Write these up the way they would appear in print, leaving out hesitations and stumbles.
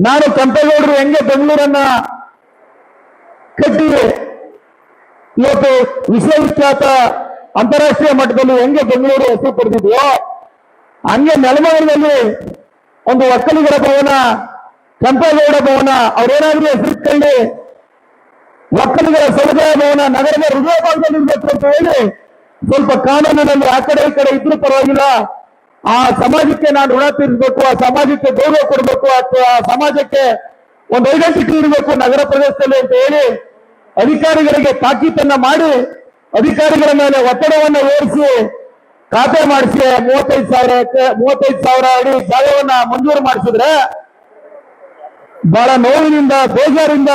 ನಾನು ಕೆಂಪೇಗೌಡರು ಹೆಂಗೆ ಬೆಂಗಳೂರನ್ನ ಕಟ್ಟಿ ಇವತ್ತು ವಿಶ್ವವಿಖ್ಯಾತ ಅಂತಾರಾಷ್ಟ್ರೀಯ ಮಟ್ಟದಲ್ಲಿ ಹೆಂಗೆ ಬೆಂಗಳೂರು ಹೆಸರು ಪಡೆದಿದೆಯೋ ಹಂಗೆ ನೆಲಮಂಗಲದಲ್ಲಿ ಒಂದು ಒಕ್ಕಲಿಗರ ಭವನ, ಕೆಂಪೇಗೌಡ ಭವನ ಅವ್ರೇನಾದ್ರೂ ಹೆಸರಿಟ್ಕೊಳ್ಳಿ ಒಕ್ಕಲಿಗರ ಸಮುದಾಯ ಭವನ ನಗರದ ಹೃದಯ ಭಾಗದಲ್ಲಿ ಇರಬೇಕು ಅಂತ ಹೇಳಿ ಸ್ವಲ್ಪ ಕಾನೂನಿನಲ್ಲಿ ಆ ಕಡೆ ಈ ಕಡೆ ಇದ್ರೂ ಪರವಾಗಿಲ್ಲ, ಆ ಸಮಾಜಕ್ಕೆ ನಾನು ಋಣ ತೀರಿಸಬೇಕು, ಆ ಸಮಾಜಕ್ಕೆ ಗೌರವ ಕೊಡಬೇಕು, ಅಥವಾ ಆ ಸಮಾಜಕ್ಕೆ ಒಂದು ಐಡೆಂಟಿಟಿ ಇರಬೇಕು ನಗರ ಪ್ರದೇಶದಲ್ಲಿ ಅಂತ ಹೇಳಿ ಅಧಿಕಾರಿಗಳಿಗೆ ತಾಕೀತನ್ನ ಮಾಡಿ ಅಧಿಕಾರಿಗಳ ಮೇಲೆ ಒತ್ತಡವನ್ನು ಹೇರಿಸಿ ಖಾತೆ ಮಾಡಿಸಿ 35,000 ಅಡಿ ಜಾಗವನ್ನ ಮಂಜೂರು ಮಾಡಿಸಿದ್ರೆ ಬಹಳ ನೋವಿನಿಂದ ಬೇಜಾರಿಂದ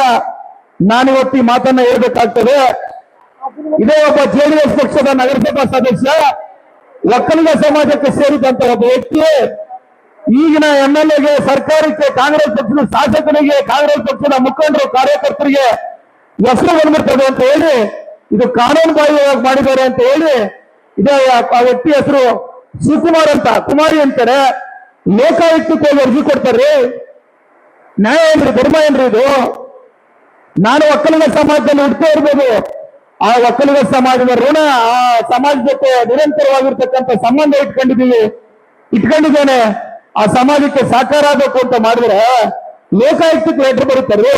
ನಾನಿವತ್ತು ಈ ಮಾತನ್ನ ಹೇಳ್ಬೇಕಾಗ್ತದೆ. ಇದೇ ಒಬ್ಬ ಜೆಡಿಎಸ್ ಪಕ್ಷದ ನಗರಸಭಾ ಸದಸ್ಯ ಒಕ್ಕಲಿಗ ಸಮಾಜಕ್ಕೆ ಸೇರಿದಂತ ಒಬ್ಬ ವ್ಯಕ್ತಿ ಈಗಿನ MLA ಸರ್ಕಾರಕ್ಕೆ ಕಾಂಗ್ರೆಸ್ ಪಕ್ಷದ ಶಾಸಕರಿಗೆ ಕಾಂಗ್ರೆಸ್ ಪಕ್ಷದ ಮುಖಂಡರು ಕಾರ್ಯಕರ್ತರಿಗೆ ಹೆಸರು ಬಂದ್ಬಿಡ್ತದೆ ಅಂತ ಹೇಳಿ ಇದು ಕಾನೂನು ಬಾಹಿರವಾಗಿ ಮಾಡಿದ್ದಾರೆ ಅಂತ ಹೇಳಿ ಇದೇ ಆ ವ್ಯಕ್ತಿ ಹೆಸರು ಶಿವಕುಮಾರ್ ಅಂತ ಕುಮಾರಿ ಅಂತಾರೆ. ಲೋಕಾಯುಕ್ತಕ್ಕೆ ಹೋಗಿ ಅರ್ಜಿ ಕೊಡ್ತಾರೆ. ನ್ಯಾಯ ಏನ್ರಿ, ಧರ್ಮ ಏನ್ರಿ ಇದು? ನಾನು ಒಕ್ಕಲಿಗ ಸಮಾಜದಲ್ಲಿ ಹುಡ್ತಾ ಇರ್ಬೋದು, ಆ ಒಕ್ಕಲಿಗ ಸಮಾಜದ ಋಣ ಆ ಸಮಾಜ ಜೊತೆ ನಿರಂತರವಾಗಿರ್ತಕ್ಕಂಥ ಸಂಬಂಧ ಇಟ್ಕೊಂಡಿದ್ದೇನೆ, ಆ ಸಮಾಜಕ್ಕೆ ಸಾಕಾರ ಆಗಬೇಕು ಅಂತ ಮಾಡಿದ್ರೆ ಲೋಕಾಯುಕ್ತಕ್ಕೆ ಲೆಟರ್ ಬರುತ್ತಾರೆ.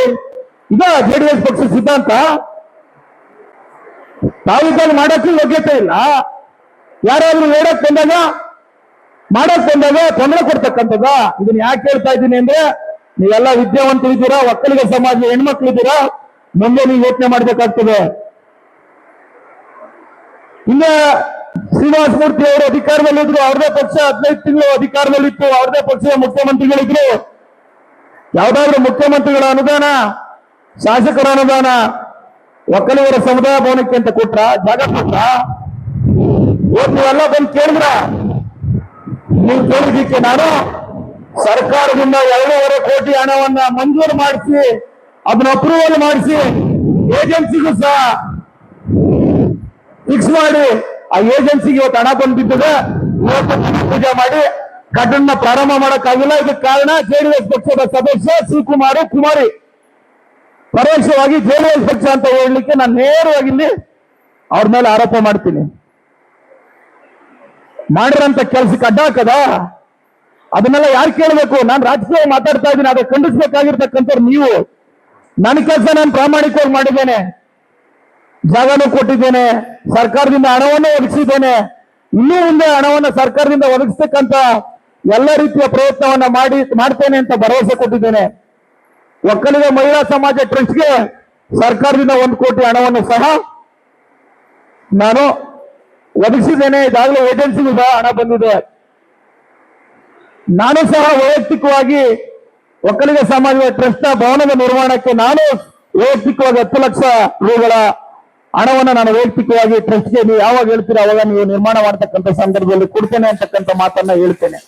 ಈಗ ಜೆಡಿಎಸ್ ಪಕ್ಷ ಸಿದ್ಧಾಂತ ತಾವು ಮಾಡಕ್ಕೆ ಯೋಗ್ಯತೆ ಇಲ್ಲ. ಯಾರಾದ್ರೂ ಮಾಡಕ್ ಬಂದಾಗ ತೊಂದರೆ ಕೊಡ್ತಕ್ಕಂಥದ್ದ. ಇದನ್ನ ಯಾಕೆ ಹೇಳ್ತಾ ಇದ್ದೀನಿ ಅಂದ್ರೆ ನೀವೆಲ್ಲ ವಿದ್ಯಾವಂತರಿದ್ದೀರಾ, ಒಕ್ಕಲಿಗ ಸಮಾಜ ಹೆಣ್ಮಕ್ಳು ಇದ್ದೀರಾ, ಮುಂದೆ ನೀವು ಯೋಚನೆ ಮಾಡ್ಬೇಕಾಗ್ತದೆ. ಇನ್ನ ಶ್ರೀನಿವಾಸ ಮೂರ್ತಿ ಅವರು ಅಧಿಕಾರದಲ್ಲಿದ್ರು, ಅವ್ರದೇ ಪಕ್ಷ 15 ತಿಂಗಳು ಅಧಿಕಾರದಲ್ಲಿತ್ತು, ಅವ್ರದೇ ಪಕ್ಷದ ಮುಖ್ಯಮಂತ್ರಿಗಳಿದ್ರು. ಯಾವ್ದಾದ್ರು ಮುಖ್ಯಮಂತ್ರಿಗಳ ಅನುದಾನ, ಶಾಸಕರ ಅನುದಾನ ಒಕ್ಕಲಿಗರ ಸಮುದಾಯ ಭವನಕ್ಕೆ ಅಂತ ಕೊಟ್ರ, ಜಾಗ ಕೊಟ್ರ? ನೀವೆಲ್ಲ ಬಂದು ಕೇಳಿದ್ರ? ನೀವು ಕೇಳಿದಕ್ಕೆ ನಾನು ಸರ್ಕಾರದಿಂದ 2.5 ಕೋಟಿ ಹಣವನ್ನ ಮಂಜೂರು ಮಾಡಿಸಿ ಅದನ್ನ ಅಪ್ರೂವಲ್ ಮಾಡಿಸಿ ಏಜೆನ್ಸಿಗೂ ಸಹ ಫಿಕ್ಸ್ ಮಾಡಿ ಆ ಏಜೆನ್ಸಿಗೆ ಇವತ್ತು ಹಣ ಬಂದಿದ್ದದೆ. ಪೂಜೆ ಮಾಡಿ ಕಟ್ಟಡನ ಪ್ರಾರಂಭ ಮಾಡಕ್ಕಾಗಿಲ್ಲ. ಇದಕ್ಕೆ ಕಾರಣ ಜೆಡಿಎಸ್ ಪಕ್ಷದ ಸದಸ್ಯ ಶಿವಕುಮಾರ್ ಕುಮಾರಿ. ಪರೋಕ್ಷವಾಗಿ ಜೆಡಿಎಸ್ ಪಕ್ಷ ಅಂತ ಹೇಳಲಿಕ್ಕೆ ನಾನು ನೇರವಾಗಿ ಇಲ್ಲಿ ಅವ್ರ ಮೇಲೆ ಆರೋಪ ಮಾಡ್ತೀನಿ. ಮಾಡಿರೋಂಥ ಕೆಲಸಕ್ಕೆ ಅಡ್ಡ ಹಾಕದ ಅದನ್ನೆಲ್ಲ ಯಾರು ಕೇಳಬೇಕು? ನಾನು ರಾಜಕೀಯ ಮಾತಾಡ್ತಾ ಇದ್ದೀನಿ, ಅದಕ್ಕೆ ಖಂಡಿಸ್ಬೇಕಾಗಿರ್ತಕ್ಕಂಥವ್ರು ನೀವು. ನನ್ನ ಕೆಲಸ ನಾನು ಪ್ರಾಮಾಣಿಕವಾಗಿ ಮಾಡಿದ್ದೇನೆ, ಜಾಗನೂ ಕೊಟ್ಟಿದ್ದೇನೆ, ಸರ್ಕಾರದಿಂದ ಹಣವನ್ನು ಒದಗಿಸಿದ್ದೇನೆ, ಇನ್ನೂ ಮುಂದೆ ಹಣವನ್ನು ಸರ್ಕಾರದಿಂದ ಒದಗಿಸ್ತಕ್ಕಂಥ ಎಲ್ಲ ರೀತಿಯ ಪ್ರಯತ್ನವನ್ನ ಮಾಡ್ತೇನೆ ಅಂತ ಭರವಸೆ ಕೊಟ್ಟಿದ್ದೇನೆ. ಒಕ್ಕಲಿಗ ಮಹಿಳಾ ಸಮಾಜ ಟ್ರಸ್ಟ್ಗೆ ಸರ್ಕಾರದಿಂದ 1 ಕೋಟಿ ಹಣವನ್ನು ಸಹ ನಾನು ಒದಗಿಸಿದ್ದೇನೆ. ಇದಾಗಲೇ ಏಜೆನ್ಸಿಗೂ ಸಹ ಹಣ ಬಂದಿದೆ. ನಾನು ಸಹ ವೈಯಕ್ತಿಕವಾಗಿ ಒಕ್ಕಲಿಗ ಸಮಾಜದ ಟ್ರಸ್ಟ್ ಭವನದ ನಿರ್ಮಾಣಕ್ಕೆ ನಾನು ವೈಯಕ್ತಿಕವಾಗಿ 10 ಲಕ್ಷ ರೂಗಳ ಹಣವನ್ನು ನಾನು ವೈಯಕ್ತಿಕವಾಗಿ ಟ್ರಸ್ಟ್ಗೆ ನೀವು ಯಾವಾಗ ಹೇಳ್ತೀರಾ ಅವಾಗ ನೀವು ನಿರ್ಮಾಣ ಮಾಡತಕ್ಕಂಥ ಸಂದರ್ಭದಲ್ಲಿ ಕೊಡ್ತೇನೆ ಅಂತಕ್ಕಂಥ ಮಾತನ್ನ ಹೇಳ್ತೇನೆ.